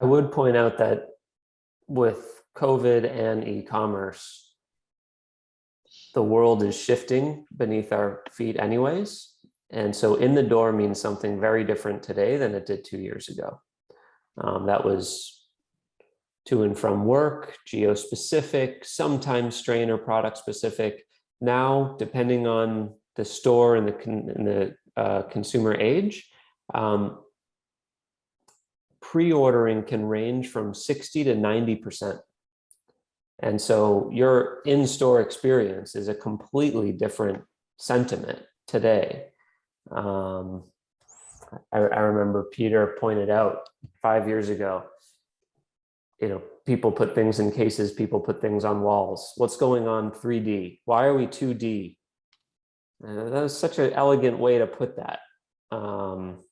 I would point out that with COVID and e-commerce, the world is shifting beneath our feet anyways. And so in the door means something very different today than it did 2 years ago. That was to and from work, geo-specific, sometimes strain or product specific. Now, depending on the store and the consumer age, pre-ordering can range from 60 to 90%. And so your in-store experience is a completely different sentiment today. I remember Peter pointed out 5 years ago, people put things in cases, people put things on walls. What's going on 3D? Why are we 2D? That was such an elegant way to put that. And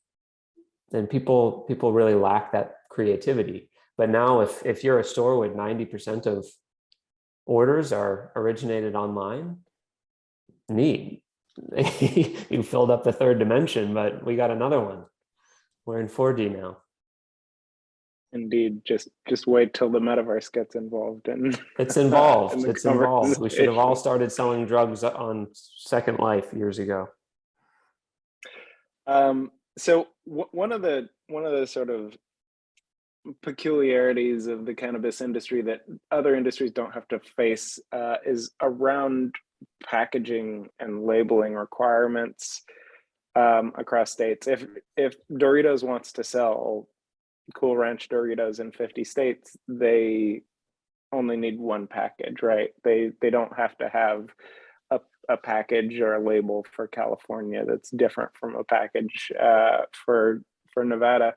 people really lack that creativity. But now if you're a store with 90% of orders are originated online, neat. You filled up the 3rd dimension, but we got another one. We're in 4D now. Indeed, just wait till the metaverse gets involved. It's involved. It's involved. We should have all started selling drugs on Second Life years ago. So one of the sort of peculiarities of the cannabis industry that other industries don't have to face is around packaging and labeling requirements. across states. If Doritos wants to sell Cool Ranch Doritos in 50 states, they only need one package, right? They don't have to have a package or a label for California that's different from a package for Nevada.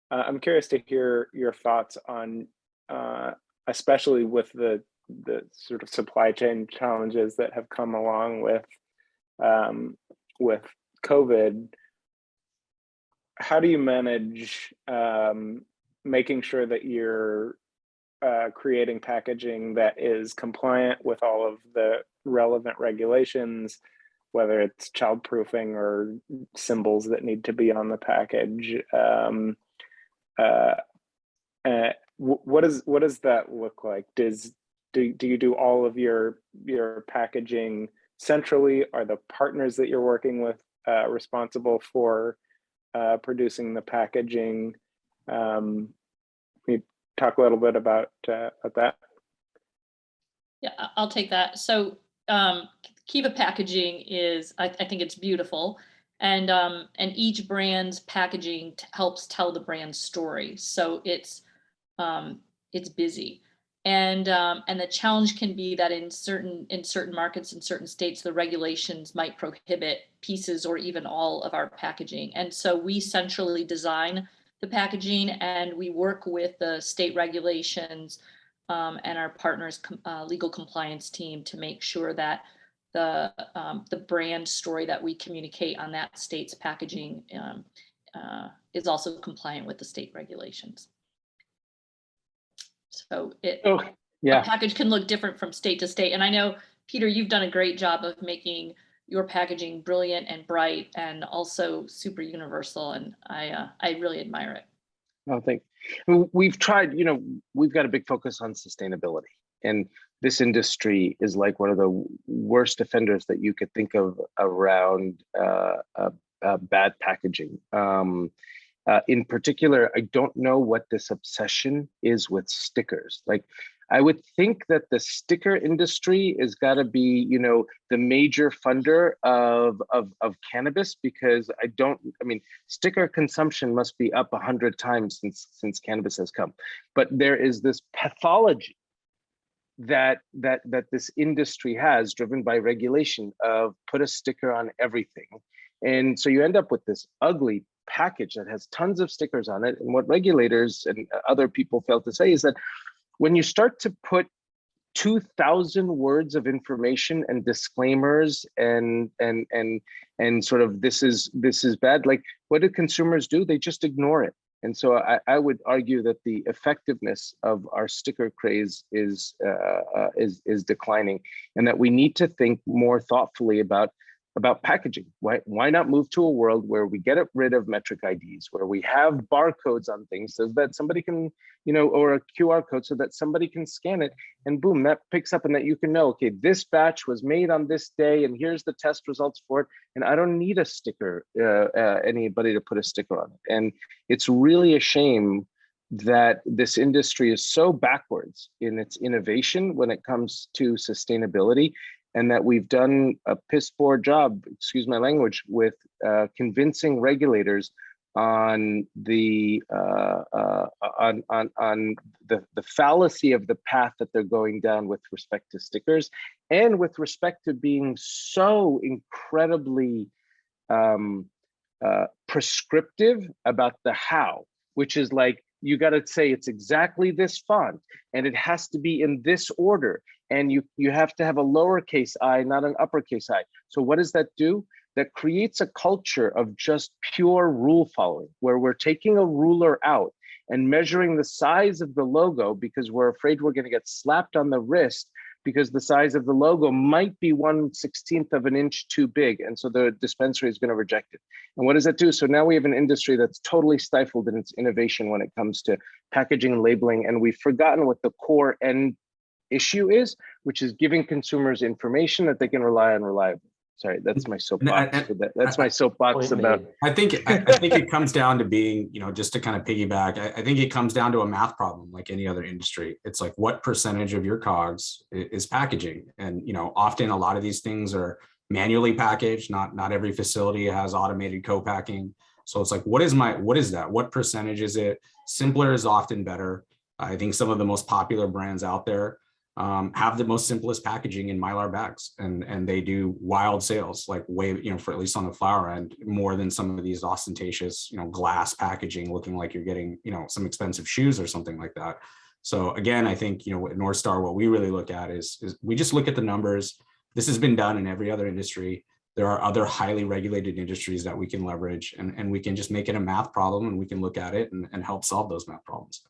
I'm curious to hear your thoughts on, especially with the sort of supply chain challenges that have come along with COVID. How do you manage making sure that you're creating packaging that is compliant with all of the relevant regulations, whether it's childproofing or symbols that need to be on the package? What does that look like? Do you do all of your packaging centrally? Are the partners that you're working with responsible for producing the packaging? Can you talk a little bit about that? Yeah, I'll take that. So Kiva packaging is, I think it's beautiful. And each brand's packaging helps tell the brand's story. So it's busy. And the challenge can be that in certain markets, in certain states, the regulations might prohibit pieces or even all of our packaging. And so we centrally design the packaging, and we work with the state regulations and our partners' legal compliance team to make sure that the brand story that we communicate on that state's packaging is also compliant with the state regulations. So a package can look different from state to state. And I know, Peter, you've done a great job of making your packaging brilliant and bright and also super universal. And I really admire it. Oh, thank you. We've tried, we've got a big focus on sustainability. And this industry is like one of the worst offenders that you could think of around bad packaging. In particular, I don't know what this obsession is with stickers. Like, I would think that the sticker industry has got to be, the major funder of cannabis, because sticker consumption must be up 100 times since cannabis has come. But there is this pathology that this industry has, driven by regulation, of put a sticker on everything. And so you end up with this ugly package that has tons of stickers on it. And what regulators and other people fail to say is that when you start to put 2,000 words of information and disclaimers and sort of this is bad, like, what do consumers do? They just ignore it. And so I would argue that the effectiveness of our sticker craze is declining, and that we need to think more thoughtfully about packaging. Why not move to a world where we get rid of metric IDs, where we have barcodes on things so that somebody can, or a QR code so that somebody can scan it, and boom, that picks up, and that you can know, okay, this batch was made on this day, and here's the test results for it. And I don't need a sticker, anybody to put a sticker on it. And it's really a shame that this industry is so backwards in its innovation when it comes to sustainability, and that we've done a piss poor job, excuse my language, with convincing regulators on the fallacy of the path that they're going down with respect to stickers, and with respect to being so incredibly prescriptive about the how, which is like, you got to say it's exactly this font, and it has to be in this order, and you have to have a lowercase I, not an uppercase I. So what does that do? That creates a culture of just pure rule following, where we're taking a ruler out and measuring the size of the logo because we're afraid we're going to get slapped on the wrist because the size of the logo might be 1/16 of an inch too big. And so the dispensary is going to reject it. And what does that do? So now we have an industry that's totally stifled in its innovation when it comes to packaging and labeling. And we've forgotten what the core end issue is, which is giving consumers information that they can rely on reliably. Sorry, that's my soapbox. That's my soapbox about. I think it comes down to being, just to kind of piggyback. I think it comes down to a math problem, like any other industry. It's like, what percentage of your COGS is packaging? And often a lot of these things are manually packaged. Not every facility has automated co-packing. So it's like, what is that? What percentage is it? Simpler is often better. I think some of the most popular brands out there have the most simplest packaging in Mylar bags, and they do wild sales, like way, for at least on the flower end, more than some of these ostentatious, glass packaging looking like you're getting, some expensive shoes or something like that. So again, I think, at North Star, what we really look at is we just look at the numbers. This has been done in every other industry. There are other highly regulated industries that we can leverage, and we can just make it a math problem, and we can look at it and help solve those math problems.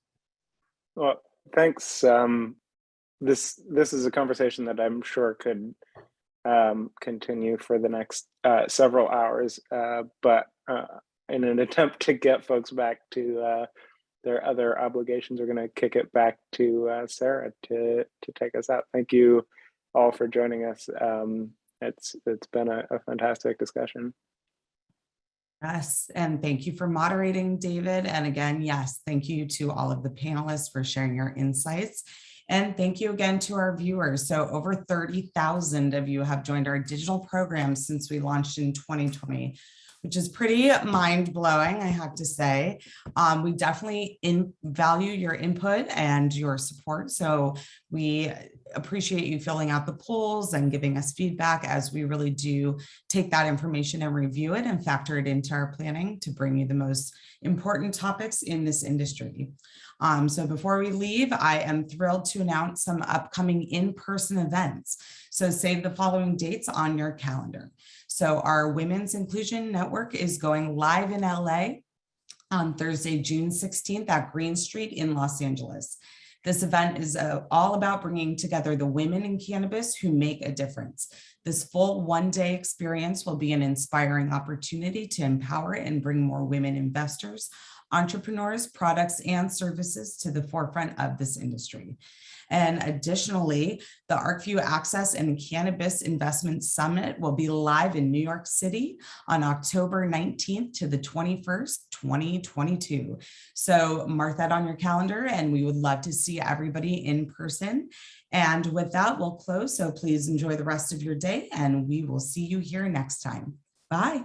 Well, thanks. This is a conversation that I'm sure could continue for the next several hours, but in an attempt to get folks back to their other obligations, we're going to kick it back to Sarah to take us out. Thank you all for joining us. It's been a fantastic discussion. Yes, and thank you for moderating, David. And again, yes, thank you to all of the panelists for sharing your insights. And thank you again to our viewers. So over 30,000 of you have joined our digital program since we launched in 2020, which is pretty mind-blowing, I have to say. We definitely value your input and your support. So we appreciate you filling out the polls and giving us feedback, as we really do take that information and review it and factor it into our planning to bring you the most important topics in this industry. So before we leave, I am thrilled to announce some upcoming in-person events. So save the following dates on your calendar. So our Women's Inclusion Network is going live in LA on Thursday, June 16th at Green Street in Los Angeles. This event is all about bringing together the women in cannabis who make a difference. This full one-day experience will be an inspiring opportunity to empower and bring more women investors, entrepreneurs, products, and services to the forefront of this industry. And additionally, the Arcview Access and Cannabis Investment Summit will be live in New York City on October 19th to the 21st, 2022. So mark that on your calendar, and we would love to see everybody in person. And with that, we'll close. So please enjoy the rest of your day, and we will see you here next time. Bye.